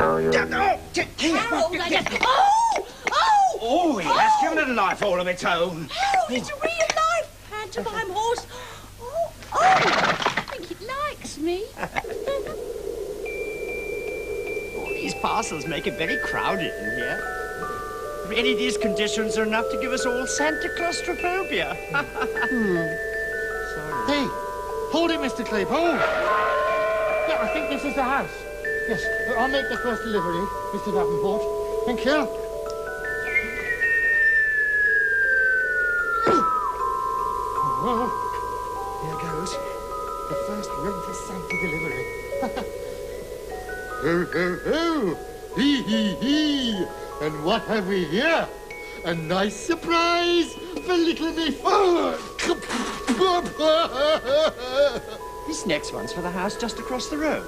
Oh, he has given it a life all of its own. Harold, it's a real-life pantomime horse. Oh, I think it likes me. All these parcels make it very crowded in here. Really, these conditions are enough to give us all Santa claustrophobia. Sorry. Hey, hold it, Mr. Clape, hold. Yeah, I think this is the house. Yes, I'll make the first delivery, Mr. Davenport. Thank you. Oh, here goes. The first Rentasanta delivery. Ho, ho, ho! Hee, hee, hee! And what have we here? A nice surprise for little me. This next one's for the house just across the road.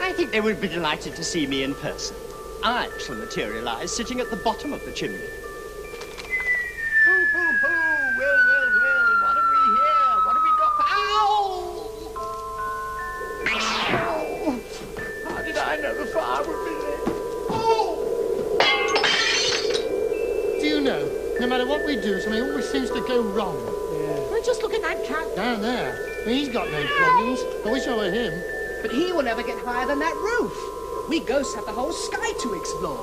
I think they would be delighted to see me in person. I shall materialize sitting at the bottom of the chimney. Ho, ho, ho! Well, well, well, what have we here? What have we got for... Ow! Ow! How did I know the fire would be there? Oh! Do you know, no matter what we do, something always seems to go wrong. Yeah. Well, just look at that cat. Down there. He's got no problems. I wish I were him. But he will never get higher than that roof. We ghosts have the whole sky to explore.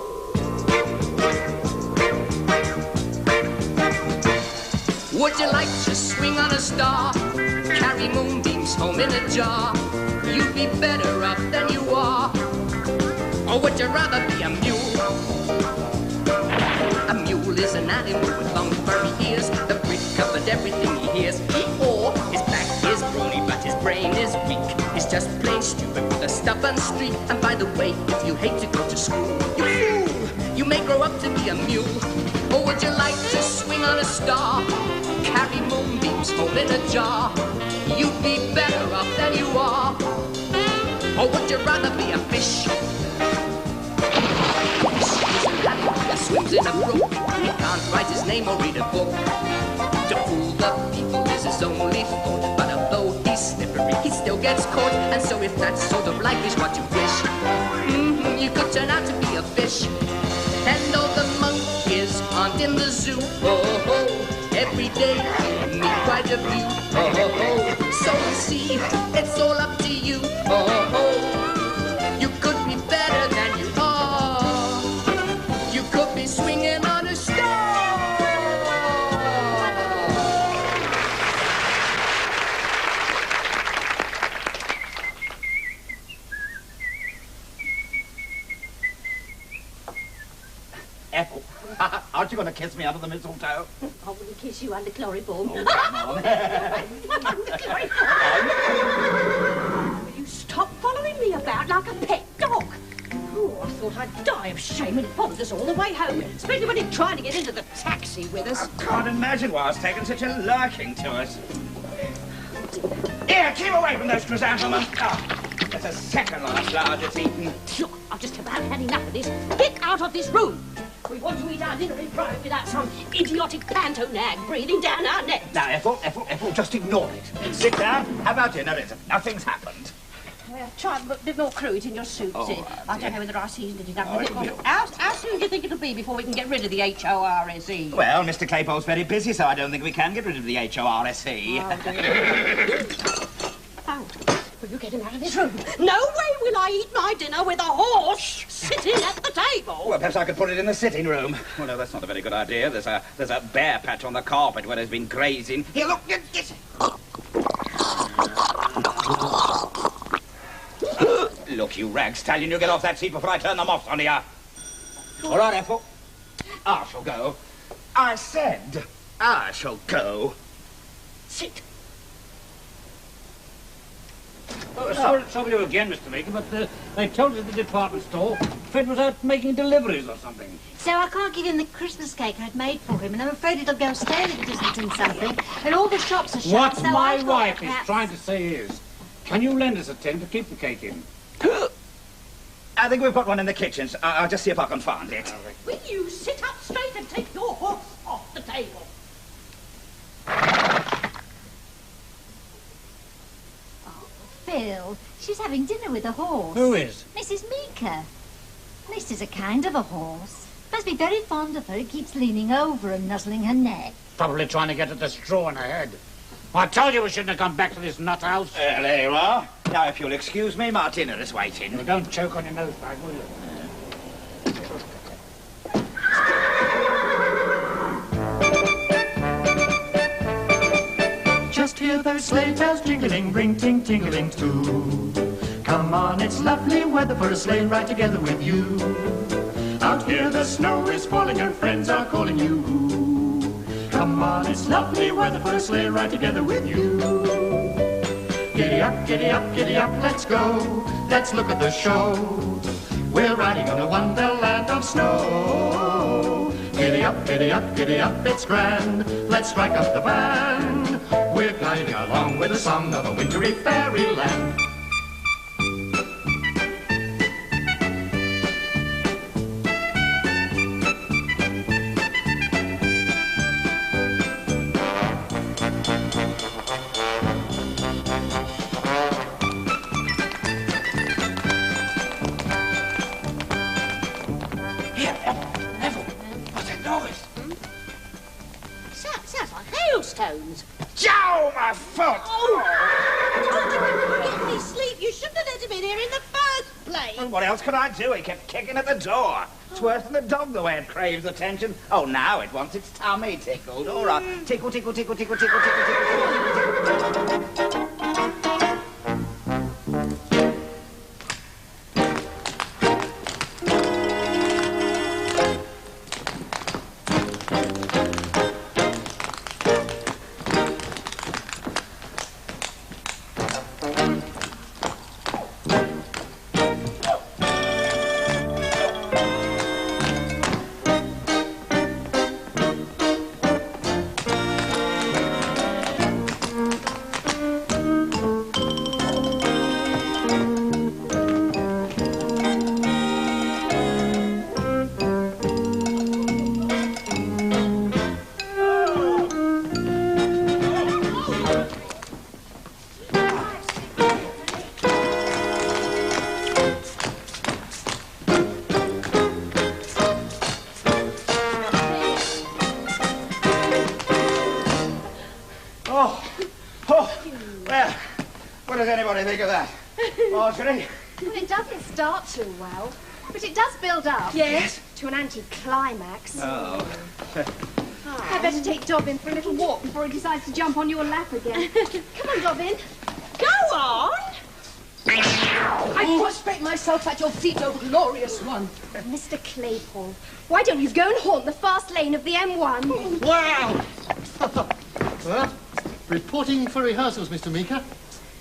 Would you like to swing on a star? Carry moonbeams home in a jar? You'd be better off than you are. Or would you rather be a mule? A mule is an animal with long furry ears. The brick covered everything he hears. Or his back is brawny but his brain is weak. He's just plain stupid with a stubborn streak. And by the way, if you hate to go to school, you fool, you may grow up to be a mule. Or would you like to swing on a star? Carry moonbeams home in a jar? You'd be better off than you are. Or would you rather be a fish? Swims in a brook. He can't write his name or read a book. To fool the people is his only thought. But although he's slippery, he still gets caught. And so if that sort of life is what you wish, you could turn out to be a fish. And all the monkeys aren't in the zoo. Oh, oh, every day you meet quite a few. Oh, oh, oh, so you see, it's all up to you. Oh, oh, you could be better than you are. You could be swinging on a star. Ethel, aren't you going to kiss me under the mistletoe? I wouldn't kiss you under chloroform. Oh, come on. Under chloroform. Will you stop following me about like a pet dog? Oh, I thought I'd die of shame when it followed us all the way home, especially when it tried to get into the taxi with us. I can't imagine why it's taken such a liking to us. Here, keep away from those chrysanthemums. Oh, there's a second lot of flowers it's eaten. Look, I've just about had enough of this. Get out of this room. We want to eat our dinner in private without some idiotic panto nag breathing down our necks. Now, Ethel, just ignore it. Sit down, have our dinner, nothing's happened. Well, try a bit more crude in your soup, Oh, Sid. I don't know whether I seasoned it enough. Oh, How soon do you think it'll be before we can get rid of the HORSE? Well, Mr. Claypole's very busy, so I don't think we can get rid of the HORSE. Oh, will you get him out of this room? No way will I eat my dinner with a horse sitting at the table. Well, perhaps I could put it in the sitting room. Well, no, that's not a very good idea. There's a bear patch on the carpet where there's been grazing. Here, look, get it. Look, you rag stallion, you get off that seat before I turn them off on you. All right, Ethel. I shall go. I said I shall go. Sit. Oh, sorry again, Mr. Maker, but they told us at the department store Fred was out making deliveries or something. So I can't give him the Christmas cake I'd made for him, and I'm afraid it'll go stale if it isn't in something. And all the shops are shut, What so my I've got wife is perhaps... trying to say is, can you lend us a tin to keep the cake in? I think we've got one in the kitchen. So I'll just see if I can find it. Will you sit up straight and take your horse off the table? Phil, she's having dinner with a horse. Who is? Mrs. Meeker. This is a kind of a horse. Must be very fond of her. It keeps leaning over and nuzzling her neck. Probably trying to get at the straw in her head. I told you we shouldn't have come back to this nut house. There you are. Now, if you'll excuse me, my dinner is waiting. Well, don't choke on your nose bag, will you? Just hear those sleigh bells jingling, ring-ting-tingling too. Come on, it's lovely weather for a sleigh ride together with you. Out here the snow is falling and friends are calling you. Come on, it's lovely weather for a sleigh ride together with you. Giddy up, giddy up, giddy up, let's go. Let's look at the show. We're riding on a wonderland of snow. Giddy up, giddy up, giddy up, it's grand. Let's strike up the band. We're gliding along with the song of a wintry fairyland. Sounds like hailstones. Joe, my foot! Oh, get me sleep. You shouldn't have let him in here in the first place. Well, what else could I do? He kept kicking at the door. It's worse than a dog the way it craves attention. Oh, now it wants its tummy tickled. All right. Tickle, tickle, tickle, tickle, tickle, tickle, tickle, tickle, tickle. Well, what does anybody think of that? Marjorie? Well, it doesn't start too well, but it does build up. Yes. To an anti-climax. Oh. I better take Dobbin for a little walk before he decides to jump on your lap again. Come on, Dobbin. Go on. I prostrate myself at your feet, oh glorious one. Mr. Claypole, why don't you go and haunt the fast lane of the M1? Wow! Well, reporting for rehearsals, Mr. Meeker.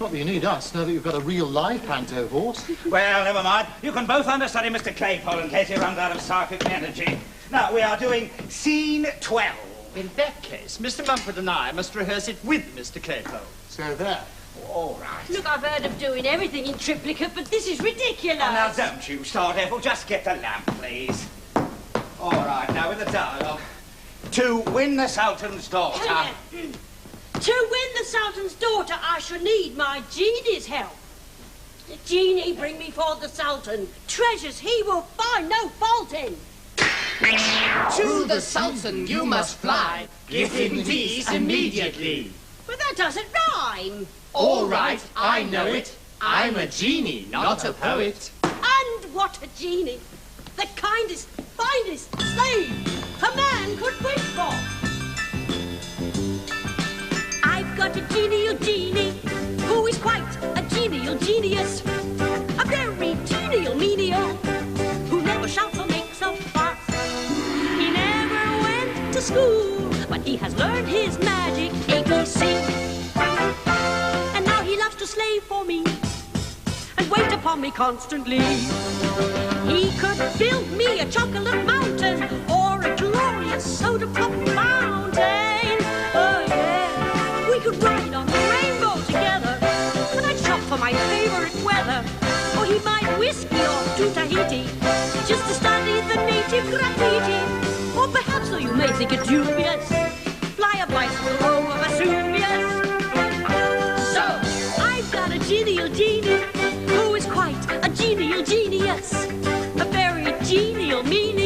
Not that you need us, now that you've got a real live panto horse. Well, never mind. You can both understudy Mr. Claypole in case he runs out of psychic energy. Now, we are doing scene 12. In that case, Mr. Mumford and I must rehearse it with Mr. Claypole. So there. All right. Look, I've heard of doing everything in triplicate, but this is ridiculous. Oh, now, don't you start, Ethel. Just get the lamp, please. All right, now with the dialogue. To win the Sultan's daughter. To win the Sultan's daughter, I shall need my genie's help. Genie, bring me forth the Sultan. Treasures he will find no fault in. To the Sultan you must fly. Give him these immediately. But that doesn't rhyme. All right, I know it. I'm a genie, not a poet. And what a genie. The kindest, finest slave a man could wish for. I've got a genial genie who is quite a genial genius. A very genial menial who never shouts or makes a fuss. He never went to school, but he has learned his magic ABC. And now he loves to slave for me and wait upon me constantly. He could build me a chocolate mountain or a glorious soda pop fountain. Oh yeah, we could ride on the rainbow together, and I'd shop for my favorite weather. Or he might whisk me off to Tahiti just to study the native graffiti. Or perhaps, though you may think it dubious, fly a bicycle over Vesuvius. So I've got a genial genie who is quite a genial genius. A very real mean